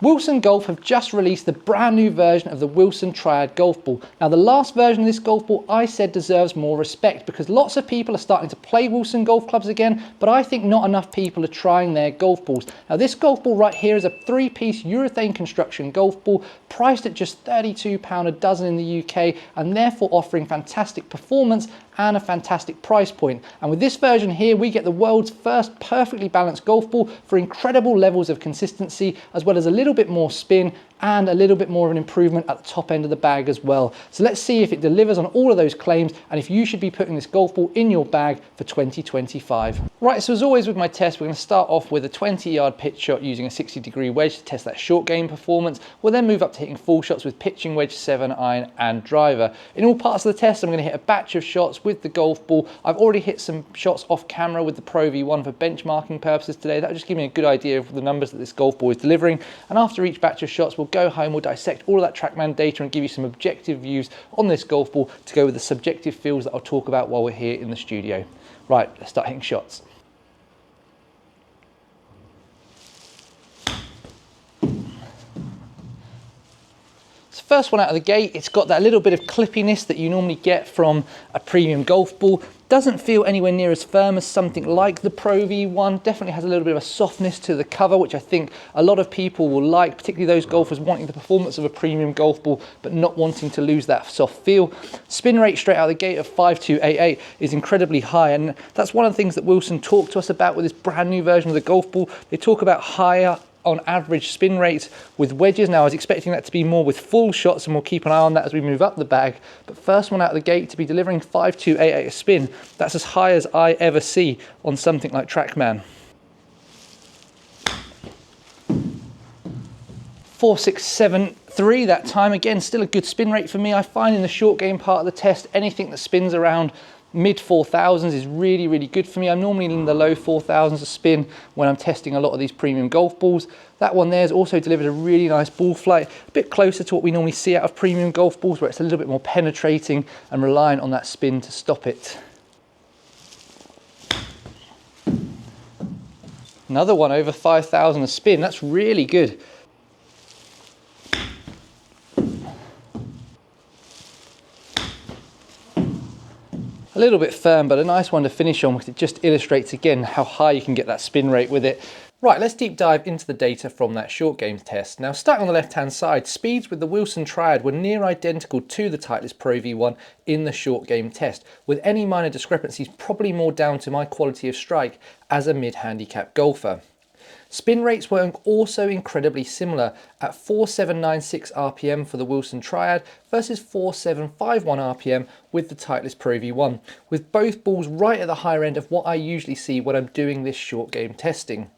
Wilson Golf have just released the brand new version of the Wilson Triad golf ball. Now the last version of this golf ball I said deserves more respect because lots of people are starting to play Wilson golf clubs again, but I think not enough people are trying their golf balls. Now this golf ball right here is a 3-piece urethane construction golf ball priced at just £32 a dozen in the UK and therefore offering fantastic performance and a fantastic price point. And with this version here, we get the world's first perfectly balanced golf ball for incredible levels of consistency, as well as a little bit more spin and a little bit more of an improvement at the top end of the bag as well. So let's see if it delivers on all of those claims and if you should be putting this golf ball in your bag for 2025. Right, so as always with my test, we're going to start off with a 20-yard pitch shot using a 60-degree wedge to test that short game performance. We'll then move up to hitting full shots with pitching wedge, 7-iron and driver. In all parts of the test, I'm going to hit a batch of shots with the golf ball. I've already hit some shots off camera with the Pro V1 for benchmarking purposes today. That'll just give me a good idea of the numbers that this golf ball is delivering. And after each batch of shots, we'll go home, we'll dissect all of that TrackMan data and give you some objective views on this golf ball to go with the subjective feels that I'll talk about while we're here in the studio. Right, let's start hitting shots. First one out of the gate, it's got that little bit of clippiness that you normally get from a premium golf ball. Doesn't feel anywhere near as firm as something like the Pro V1. Definitely has a little bit of a softness to the cover, which I think a lot of people will like, particularly those golfers wanting the performance of a premium golf ball, but not wanting to lose that soft feel. Spin rate straight out of the gate of 5.288 is incredibly high, and that's one of the things that Wilson talked to us about with this brand new version of the golf ball. They talk about higher on average spin rates with wedges. Now I was expecting that to be more with full shots, and we'll keep an eye on that as we move up the bag, but first one out of the gate to be delivering 5.288 a spin, that's as high as I ever see on something like TrackMan. 4.673 that time, again still a good spin rate for me. I find in the short game part of the test anything that spins around mid 4,000s is really good for me. I'm normally in the low 4,000s a spin when I'm testing a lot of these premium golf balls. That one there has also delivered a really nice ball flight, a bit closer to what we normally see out of premium golf balls, where it's a little bit more penetrating and reliant on that spin to stop it. Another one over 5,000 a spin, that's really good. A little bit firm, but a nice one to finish on because it just illustrates again how high you can get that spin rate with it. Right, let's deep dive into the data from that short game test. Now, starting on the left-hand side, speeds with the Wilson Triad were near identical to the Titleist Pro V1 in the short game test, with any minor discrepancies probably more down to my quality of strike as a mid-handicap golfer. Spin rates were also incredibly similar at 4796 RPM for the Wilson Triad versus 4751 RPM with the Titleist Pro V1, with both balls right at the higher end of what I usually see when I'm doing this short game testing.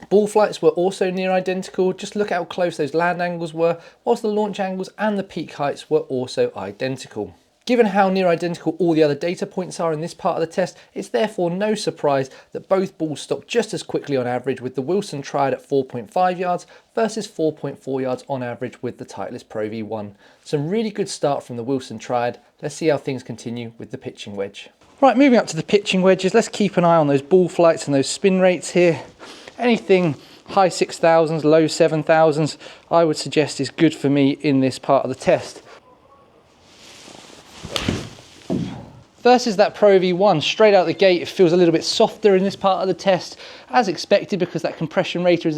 Ball flights were also near identical, just look at how close those land angles were, whilst the launch angles and the peak heights were also identical. Given how near identical all the other data points are in this part of the test, it's therefore no surprise that both balls stopped just as quickly on average, with the Wilson Triad at 4.5 yards versus 4.4 yards on average with the Titleist Pro V1. Some really good start from the Wilson Triad. Let's see how things continue with the pitching wedge. Right, moving up to the pitching wedges, let's keep an eye on those ball flights and those spin rates here. Anything high 6,000s, low 7,000s, I would suggest is good for me in this part of the test. Versus that Pro V1, straight out the gate, it feels a little bit softer in this part of the test, as expected, because that compression rating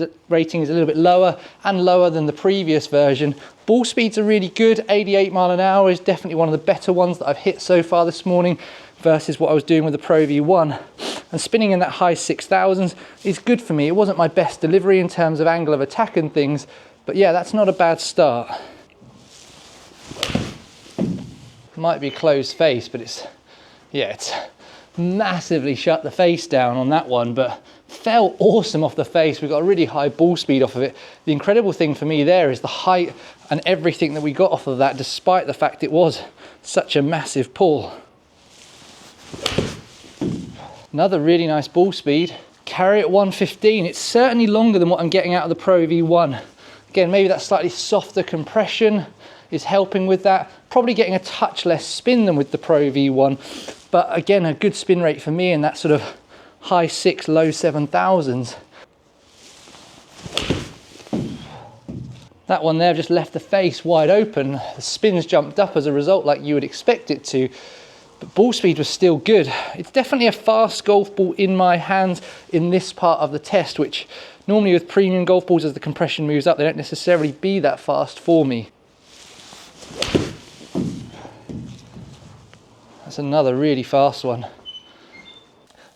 is a little bit lower and lower than the previous version. Ball speeds are really good. 88 mile an hour is definitely one of the better ones that I've hit so far this morning versus what I was doing with the Pro V1. And spinning in that high 6,000s is good for me. It wasn't my best delivery in terms of angle of attack and things, but yeah, that's not a bad start. Might be closed face, but it's massively shut the face down on that one, but felt awesome off the face. We got a really high ball speed off of it. The incredible thing for me there is the height and everything that we got off of that, despite the fact it was such a massive pull. Another really nice ball speed. Carry at 115. It's certainly longer than what I'm getting out of the Pro V1. Again, maybe that slightly softer compression is helping with that. Probably getting a touch less spin than with the Pro V1, but again, a good spin rate for me in that sort of high 6, low 7,000s. That one there just left the face wide open. The spins jumped up as a result like you would expect it to, but ball speed was still good. It's definitely a fast golf ball in my hands in this part of the test, which normally with premium golf balls, as the compression moves up, they don't necessarily be that fast for me. That's another really fast one.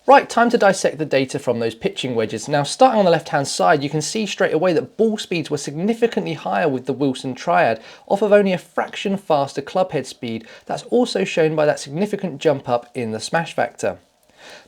Right, time to dissect the data from those pitching wedges. Now, starting on the left-hand side, you can see straight away that ball speeds were significantly higher with the Wilson Triad, off of only a fraction faster clubhead speed. That's also shown by that significant jump up in the smash factor.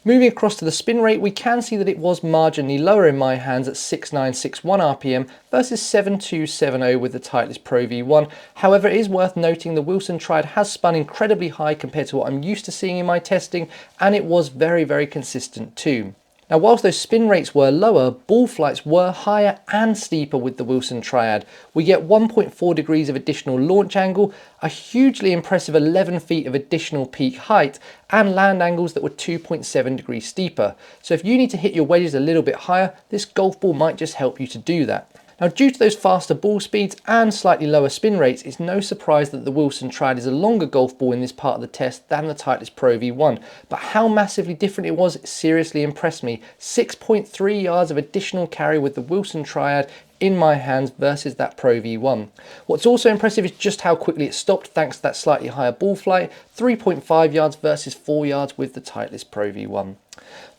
Moving across to the spin rate, we can see that it was marginally lower in my hands at 6961 RPM versus 7270 with the Titleist Pro V1. However, it is worth noting the Wilson Triad has spun incredibly high compared to what I'm used to seeing in my testing, and it was very, very consistent too. Now, whilst those spin rates were lower, ball flights were higher and steeper with the Wilson Triad. We get 1.4 degrees of additional launch angle, a hugely impressive 11 feet of additional peak height, and land angles that were 2.7 degrees steeper. So if you need to hit your wedges a little bit higher, this golf ball might just help you to do that. Now, due to those faster ball speeds and slightly lower spin rates, it's no surprise that the Wilson Triad is a longer golf ball in this part of the test than the Titleist Pro V1. But how massively different it was seriously impressed me. 6.3 yards of additional carry with the Wilson Triad in my hands versus that Pro V1. What's also impressive is just how quickly it stopped thanks to that slightly higher ball flight, 3.5 yards versus 4 yards with the Titleist Pro V1.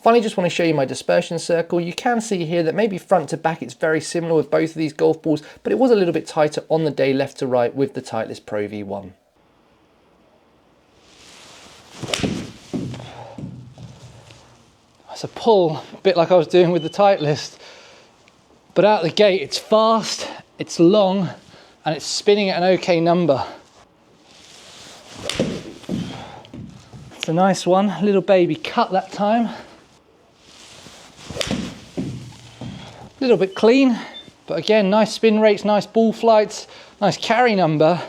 Finally, just want to show you my dispersion circle. You can see here that maybe front to back it's very similar with both of these golf balls, but it was a little bit tighter on the day left to right with the Titleist Pro V1. That's a pull, a bit like I was doing with the Titleist. But out the gate, it's fast, it's long, and it's spinning at an okay number. It's a nice one, little baby cut that time. A little bit clean, but again, nice spin rates, nice ball flights, nice carry number.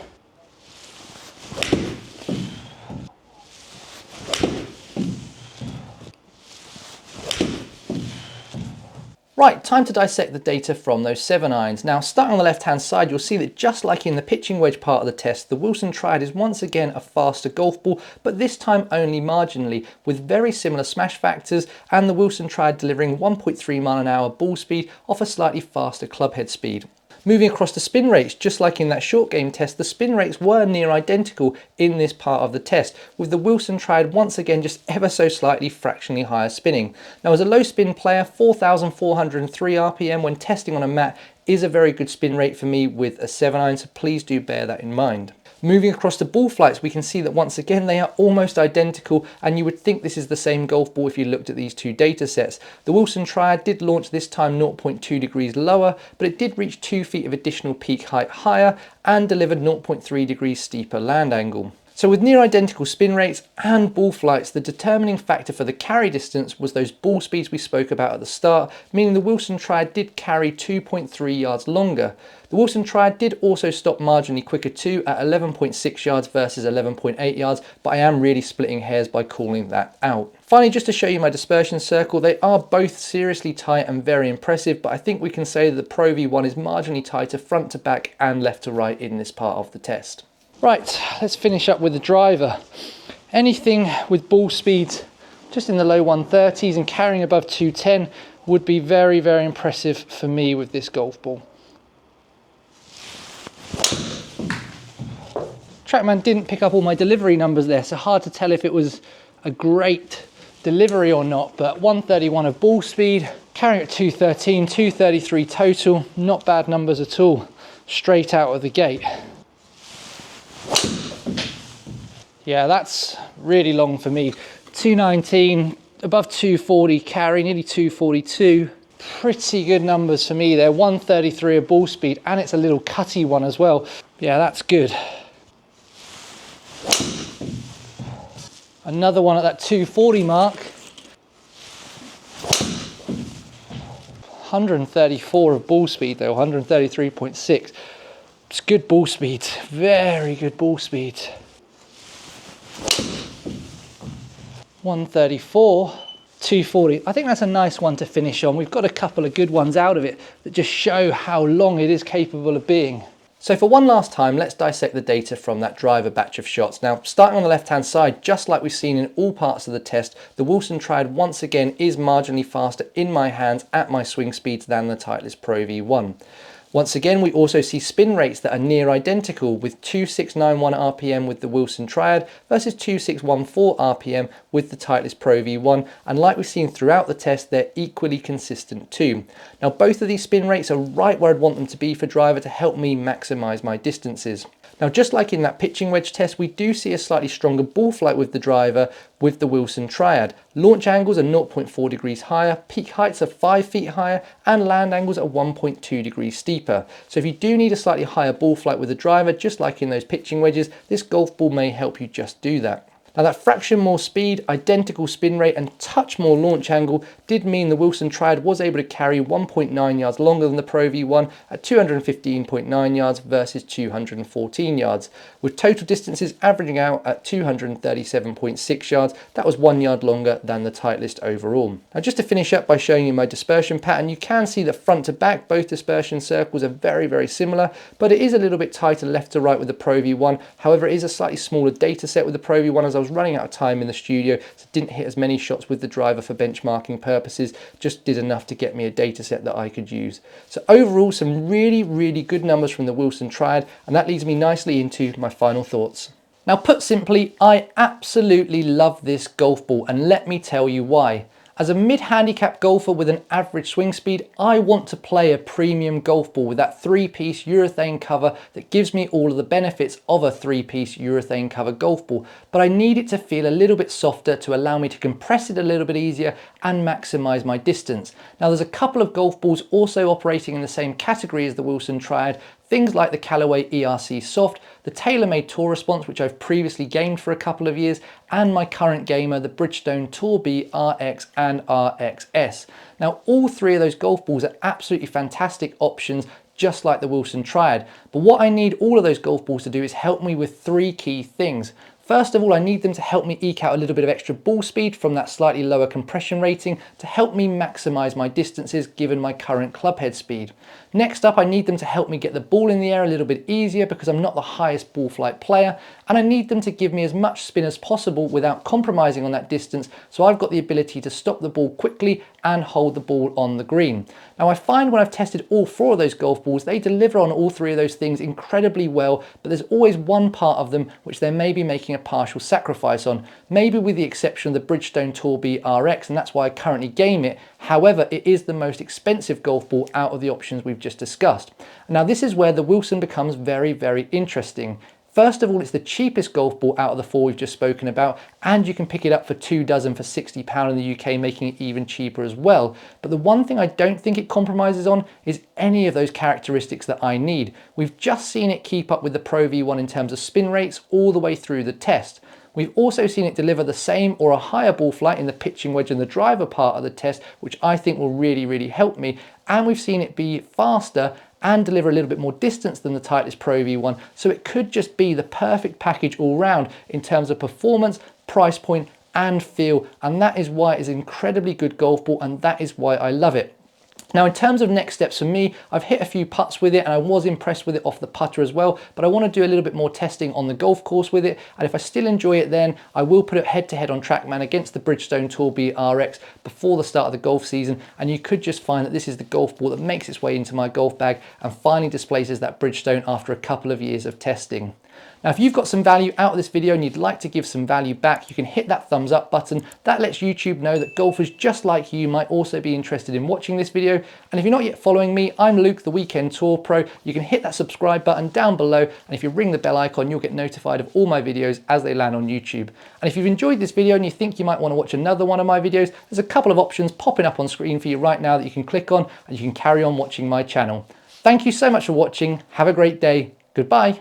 Right, time to dissect the data from those 7 irons. Now, starting on the left-hand side, you'll see that just like in the pitching wedge part of the test, the Wilson Triad is once again a faster golf ball, but this time only marginally, with very similar smash factors, and the Wilson Triad delivering 1.3 mile an hour ball speed off a slightly faster clubhead speed. Moving across to spin rates, just like in that short game test, the spin rates were near identical in this part of the test, with the Wilson Triad once again just ever so slightly fractionally higher spinning. Now, as a low spin player, 4,403 RPM when testing on a mat is a very good spin rate for me with a 7-iron, so please do bear that in mind. Moving across to ball flights, we can see that once again they are almost identical, and you would think this is the same golf ball if you looked at these two data sets. The Wilson Triad did launch this time 0.2 degrees lower, but it did reach 2 feet of additional peak height higher and delivered 0.3 degrees steeper land angle. So with near identical spin rates and ball flights, the determining factor for the carry distance was those ball speeds we spoke about at the start, meaning the Wilson Triad did carry 2.3 yards longer. The Wilson Triad did also stop marginally quicker too at 11.6 yards versus 11.8 yards, but I am really splitting hairs by calling that out. Finally, just to show you my dispersion circle, they are both seriously tight and very impressive, but I think we can say that the Pro V1 is marginally tighter front to back and left to right in this part of the test. Right, let's finish up with the driver. Anything with ball speeds just in the low 130s and carrying above 210 would be very, very impressive for me with this golf ball. TrackMan didn't pick up all my delivery numbers there, so hard to tell if it was a great delivery or not, but 131 of ball speed, carrying at 213, 233 total, not bad numbers at all, straight out of the gate. Yeah, that's really long for me. 219, above 240 carry, nearly 242. Pretty good numbers for me there. 133 of ball speed, and it's a little cutty one as well. Yeah, that's good. Another one at that 240 mark. 134 of ball speed though, 133.6. It's good ball speed, very good ball speed. 134, 240. I think that's a nice one to finish on. We've got a couple of good ones out of it that just show how long it is capable of being. So for one last time, let's dissect the data from that driver batch of shots. Now, starting on the left-hand side, just like we've seen in all parts of the test, the Wilson Triad once again is marginally faster in my hands at my swing speeds than the Titleist Pro V1. Once again, we also see spin rates that are near identical, with 2691 RPM with the Wilson Triad versus 2614 RPM with the Titleist Pro V1, and like we've seen throughout the test, they're equally consistent too. Now, both of these spin rates are right where I'd want them to be for driver to help me maximize my distances. Now, just like in that pitching wedge test, we do see a slightly stronger ball flight with the driver with the Wilson Triad. Launch angles are 0.4 degrees higher, peak heights are 5 feet higher, and land angles are 1.2 degrees steeper. So if you do need a slightly higher ball flight with the driver, just like in those pitching wedges, this golf ball may help you just do that. Now, that fraction more speed, identical spin rate, and touch more launch angle did mean the Wilson Triad was able to carry 1.9 yards longer than the Pro V1 at 215.9 yards versus 214 yards, with total distances averaging out at 237.6 yards. That was 1 yard longer than the Titleist overall. Now, just to finish up by showing you my dispersion pattern, you can see that front to back, both dispersion circles are very similar, but it is a little bit tighter left to right with the Pro V1. However, it is a slightly smaller data set with the Pro V1, as I was running out of time in the studio, so didn't hit as many shots with the driver for benchmarking purposes, just did enough to get me a data set that I could use. So overall, some really good numbers from the Wilson Triad, and that leads me nicely into my final thoughts. Now, put simply, I absolutely love this golf ball, and let me tell you why. As a mid-handicap golfer with an average swing speed, I want to play a premium golf ball with that 3-piece urethane cover that gives me all of the benefits of a 3-piece urethane cover golf ball, but I need it to feel a little bit softer to allow me to compress it a little bit easier and maximize my distance. Now, there's a couple of golf balls also operating in the same category as the Wilson Triad, things like the Callaway ERC Soft, the TaylorMade Tour Response, which I've previously gamed for a couple of years, and my current gamer, the Bridgestone Tour B RX and RXS. Now, all three of those golf balls are absolutely fantastic options, just like the Wilson Triad. But what I need all of those golf balls to do is help me with three key things. First of all, I need them to help me eke out a little bit of extra ball speed from that slightly lower compression rating to help me maximize my distances given my current club head speed. Next up, I need them to help me get the ball in the air a little bit easier because I'm not the highest ball flight player, and I need them to give me as much spin as possible without compromising on that distance, so I've got the ability to stop the ball quickly and hold the ball on the green. Now, I find when I've tested all four of those golf balls, they deliver on all three of those things incredibly well, but there's always one part of them which they may be making a partial sacrifice on, maybe with the exception of the Bridgestone Tour B RX, and that's why I currently game it. However, it is the most expensive golf ball out of the options we've just discussed. Now, this is where the Wilson becomes very interesting. First of all, it's the cheapest golf ball out of the four we've just spoken about, and you can pick it up for 2 dozen for £60 in the UK, making it even cheaper as well. But the one thing I don't think it compromises on is any of those characteristics that I need. We've just seen it keep up with the Pro V1 in terms of spin rates all the way through the test. We've also seen it deliver the same or a higher ball flight in the pitching wedge and the driver part of the test, which I think will really help me. And we've seen it be faster and deliver a little bit more distance than the Titleist Pro V1. So it could just be the perfect package all round in terms of performance, price point, and feel. And that is why it's an incredibly good golf ball, and that is why I love it. Now, in terms of next steps for me, I've hit a few putts with it and I was impressed with it off the putter as well, but I want to do a little bit more testing on the golf course with it, and if I still enjoy it, then I will put it head to head on TrackMan against the Bridgestone Tour B RX before the start of the golf season, and you could just find that this is the golf ball that makes its way into my golf bag and finally displaces that Bridgestone after a couple of years of testing. Now, if you've got some value out of this video and you'd like to give some value back, you can hit that thumbs up button. That lets YouTube know that golfers just like you might also be interested in watching this video. And if you're not yet following me, I'm Luke, the Weekend Tour Pro. You can hit that subscribe button down below, and if you ring the bell icon, you'll get notified of all my videos as they land on YouTube. And if you've enjoyed this video and you think you might want to watch another one of my videos, there's a couple of options popping up on screen for you right now that you can click on, and you can carry on watching my channel. Thank you so much for watching. Have a great day. Goodbye.